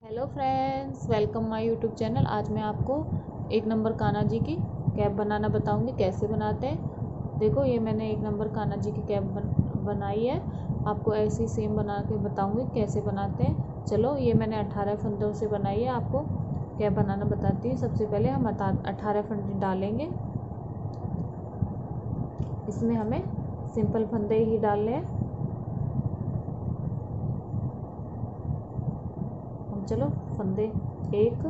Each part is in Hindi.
Hello friends, welcome my YouTube channel. आज मैं आपको एक नंबर कान्हा जी की कैप बनाना बताऊंगी कैसे बनाते हैं। देखो, ये मैंने एक नंबर कान्हा जी की कैप बनाई है। आपको ऐसी सेम बना के बताऊंगी कैसे बनाते हैं। चलो, ये मैंने 18 फंदों से बनाई है। आपको कैप बनाना बताती हूँ। सबसे पहले हम 18 फंदे डालेंगे। इसमें हमें सिंपल फंदे ही डालने हैं। चलो, फंदे 1,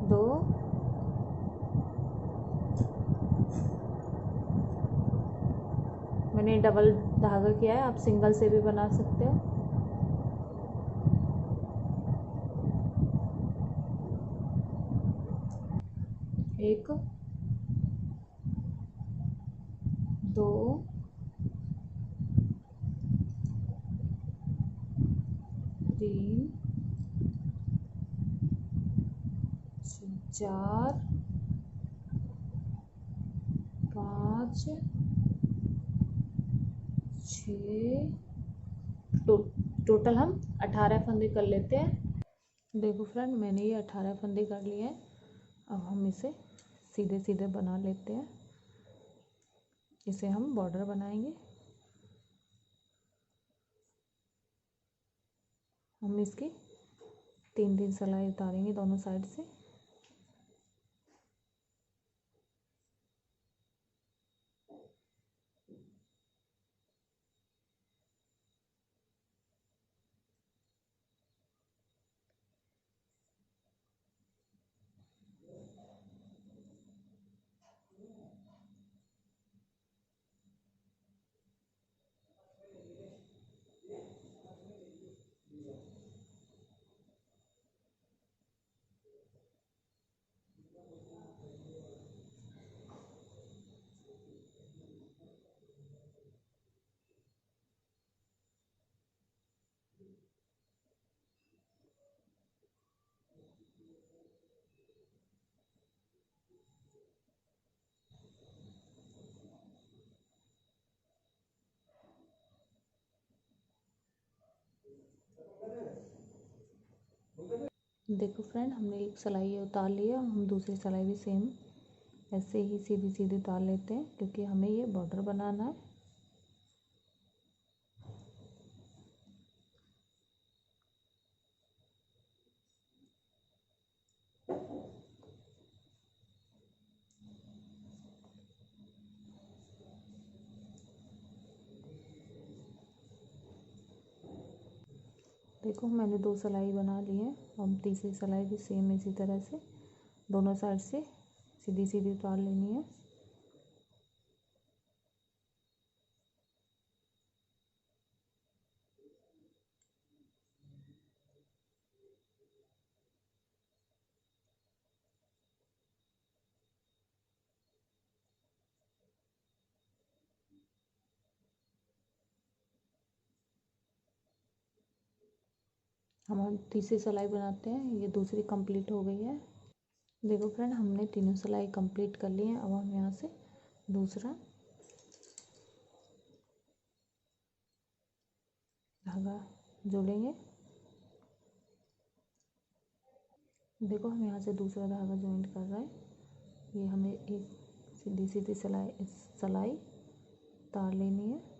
2, मैंने डबल धागा किया है, आप सिंगल से भी बना सकते हो। 1, 2, 3, 4, 5, 6, टोटल हम 18 फंदे कर लेते हैं। देखो फ्रेंड, मैंने ये 18 फंदे कर लिए हैं। अब हम इसे सीधे सीधे बना लेते हैं। इसे हम बॉर्डर बनाएंगे। हम इसकी 3 सिलाई उतारेंगे दोनों साइड से। देखो फ्रेंड, हमने एक सिलाई उतार लिया। हम दूसरी सिलाई भी सेम ऐसे ही सीधी सीधी उतार लेते हैं, क्योंकि हमें ये बॉर्डर बनाना है। देखो, मैंने 2 सिलाई बना ली है। हम तीसरी सिलाई भी सेम इसी तरह से दोनों साइड से सीधी सीधी उतार लेनी है। हम तीसरी सिलाई बनाते हैं। ये दूसरी कंप्लीट हो गई है। देखो फ्रेंड, हमने तीनों सिलाई कंप्लीट कर ली है। अब हम यहाँ से दूसरा धागा जोड़ेंगे। देखो, हम यहाँ से दूसरा धागा ज्वाइंट कर रहे हैं। ये हमें एक सीधी सीधी सिलाई उतार लेनी है।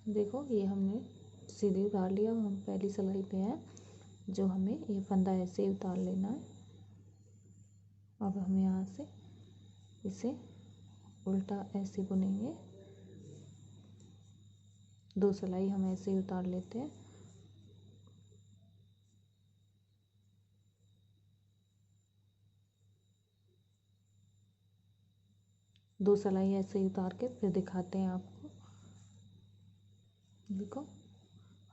देखो ये हमने सीधे उतार लिया। हम पहली सिलाई पे हैं, जो हमें ये फंदा ऐसे ही उतार लेना है। अब हम यहाँ से इसे उल्टा ऐसे बुनेंगे। 2 सिलाई हम ऐसे ही उतार लेते हैं। दो सिलाई ऐसे ही उतार के फिर दिखाते हैं आपको। देखो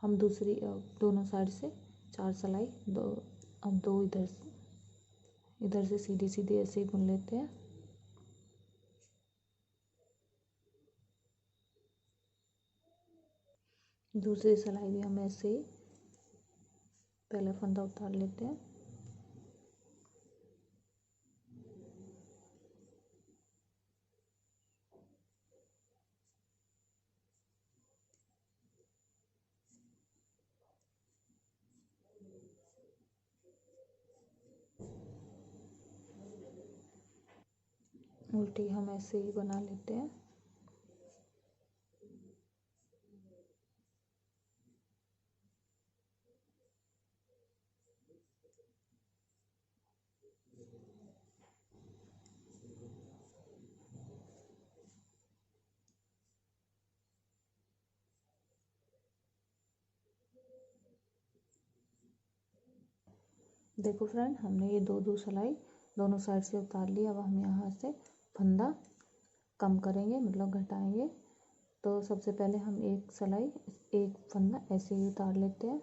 हम दूसरी दोनों साइड से 4 सिलाई, दो अब 2 इधर से सीधी सीधी ऐसे ही बुन लेते हैं। दूसरी सिलाई भी हम ऐसे ही पहला फंदा उतार लेते हैं। उल्टी हम ऐसे ही बना लेते हैं। देखो फ्रेंड, हमने ये दो सिलाई दोनों साइड से उतार ली। अब हम यहाँ से फंदा कम करेंगे, मतलब घटाएंगे। तो सबसे पहले हम एक सिलाई, एक फंदा ऐसे ही उतार लेते हैं।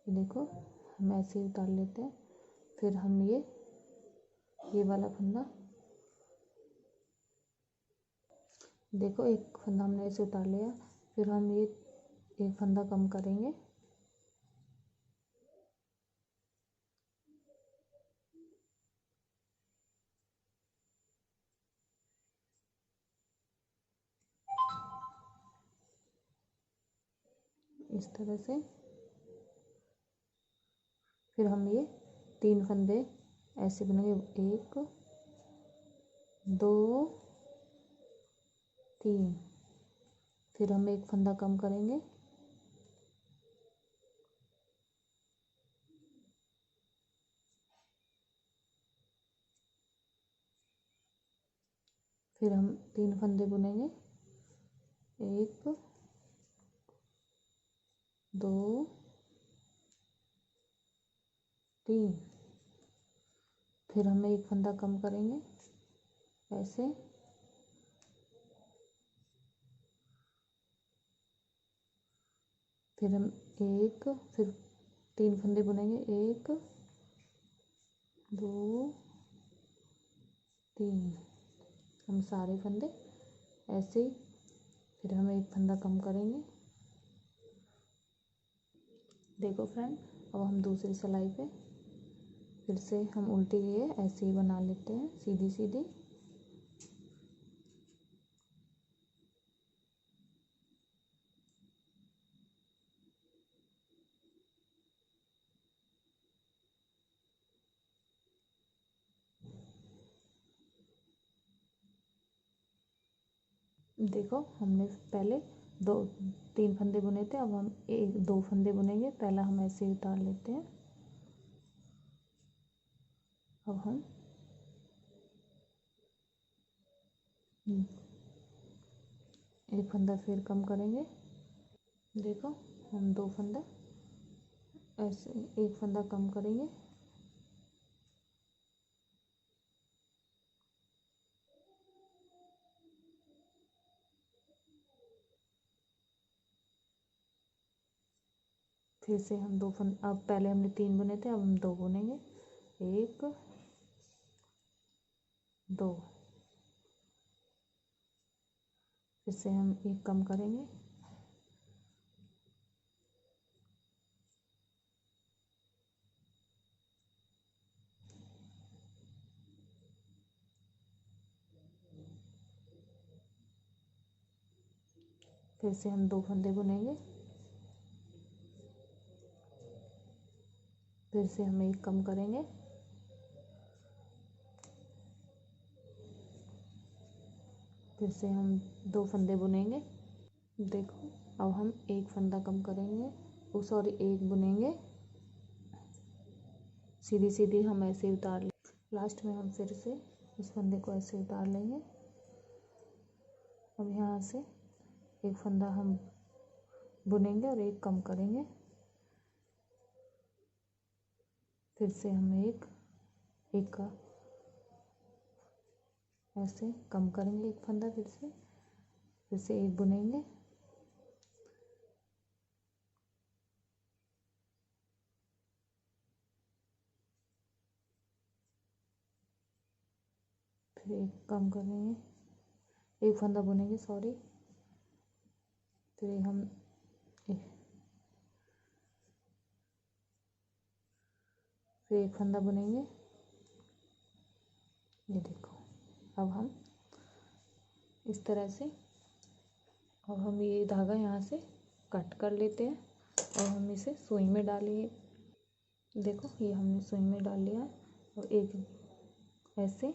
देखो हम ऐसे ही उतार लेते हैं। फिर हम ये वाला फंदा, देखो एक फंदा हमने ऐसे उतार लिया। फिर हम ये एक फंदा कम करेंगे। इस तरह से फिर हम ये 3 फंदे ऐसे बनेंगे, 1 2 3। फिर हम एक फंदा कम करेंगे। फिर हम 3 फंदे बुनेंगे, 1 2 3। फिर हम एक फंदा कम करेंगे ऐसे। फिर हम फिर 3 फंदे बुनेंगे, 1 2 3। हम सारे फंदे ऐसे ही, फिर हम एक फंदा कम करेंगे। देखो फ्रेंड, अब हम दूसरी सिलाई पे फिर से हम उल्टी ये ऐसे ही बना लेते हैं, सीधी सीधी। देखो हमने पहले 3 फंदे बुने थे, अब हम 2 फंदे बुनेंगे। पहला हम ऐसे ही उतार लेते हैं। अब हम एक फंदा फिर कम करेंगे। देखो हम 2 फंदा ऐसे, एक फंदा कम करेंगे। फिर से हम 2 फंदा, अब पहले हमने 3 बुने थे, अब हम 2 बुनेंगे, 1 2। फिर से हम एक कम करेंगे। फिर से हम 2 फंदे बुनेंगे। फिर से हम एक कम करेंगे। फिर से हम 2 फंदे बुनेंगे। देखो अब हम एक फंदा कम करेंगे, सॉरी एक बुनेंगे, सीधी सीधी हम ऐसे उतार लें। लास्ट में हम फिर से इस फंदे को ऐसे उतार लेंगे। अब यहाँ से एक फंदा हम बुनेंगे और एक कम करेंगे, फिर से हम एक का ऐसे कम करेंगे एक फंदा, फिर से एक बुनेंगे, फिर एक कम करेंगे, एक फंदा बुनेंगे, सॉरी, फिर हम फिर एक फंदा बुनेंगे। ये देखो, अब हम इस तरह से, अब हम ये धागा यहाँ से कट कर लेते हैं और हम इसे सुई में डालेंगे। देखो ये हमने सुई में डाल लिया है और एक ऐसे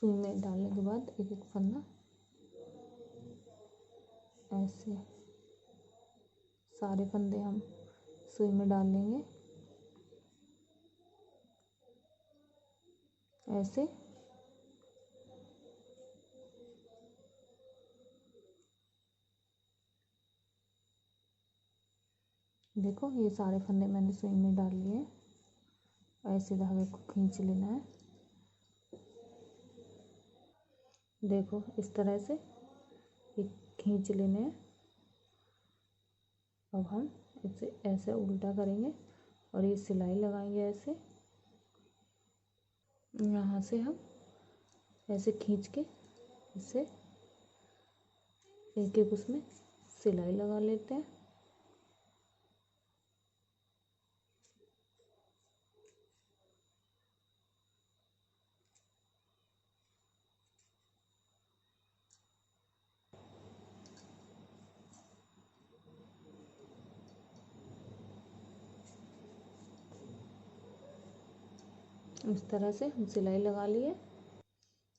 सुई में डालने के बाद एक एक फंदा ऐसे सारे फंदे हम सुई में डाल लेंगे ऐसे। देखो ये सारे फंदे मैंने सुई में डाल लिए हैं, ऐसे धागे को खींच लेना है। देखो इस तरह से ये खींच लेने हैं। अब हम इसे ऐसे उल्टा करेंगे और ये सिलाई लगाएंगे ऐसे। यहाँ से हम ऐसे खींच के इसे एक एक उसमें सिलाई लगा लेते हैं। इस तरह से हम सिलाई लगा लिए।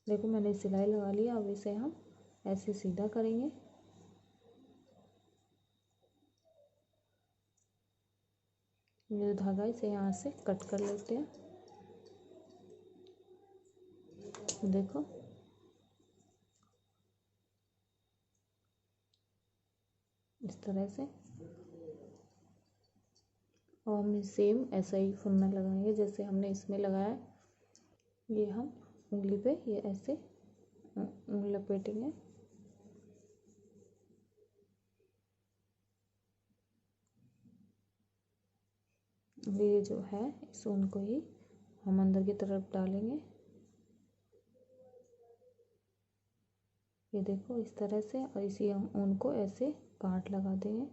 देखो मैंने सिलाई लगा लिया। अब इसे हम ऐसे सीधा करेंगे। ये धागा इसे यहाँ से कट कर लेते हैं। देखो इस तरह से, और हम सेम ऐसा ही फुन्ना लगाएंगे जैसे हमने इसमें लगाया है। ये हम उंगली पे ये ऐसे लपेटेंगे। ये जो है इस ऊन को ही हम अंदर की तरफ डालेंगे। ये देखो इस तरह से, और इसी हम ऊन को ऐसे गांठ लगा देंगे।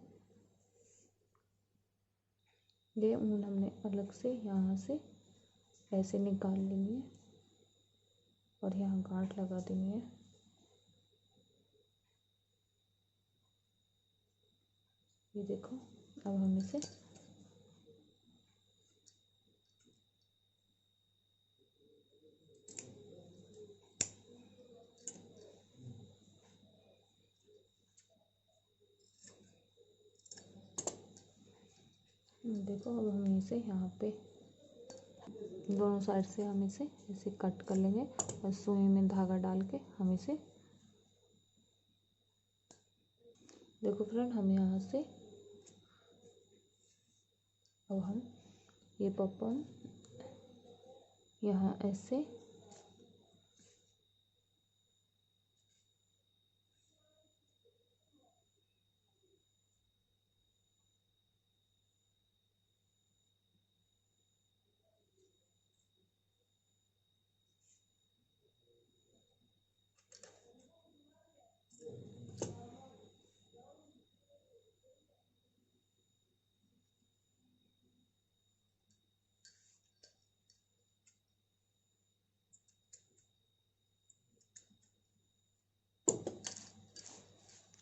ये ऊन हमने अलग से यहाँ से ऐसे निकाल लेनी है और यहाँ गांठ लगा देनी है। ये देखो अब हम इसे देखो, अब हम इसे यहाँ पे दोनों साइड से हम इसे ऐसे कट कर लेंगे और सुई में धागा डाल के हम इसे, देखो फ्रेंड, हम यहाँ से अब हम ये पॉपकॉर्न यहाँ ऐसे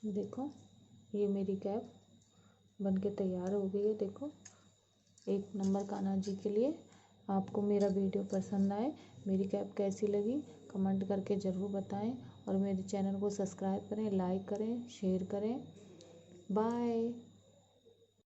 देखो ये मेरी कैप बनके तैयार हो गई है। देखो एक नंबर कान्हा जी के लिए। आपको मेरा वीडियो पसंद आए, मेरी कैप कैसी लगी कमेंट करके ज़रूर बताएं और मेरे चैनल को सब्सक्राइब करें, लाइक करें, शेयर करें। बाय।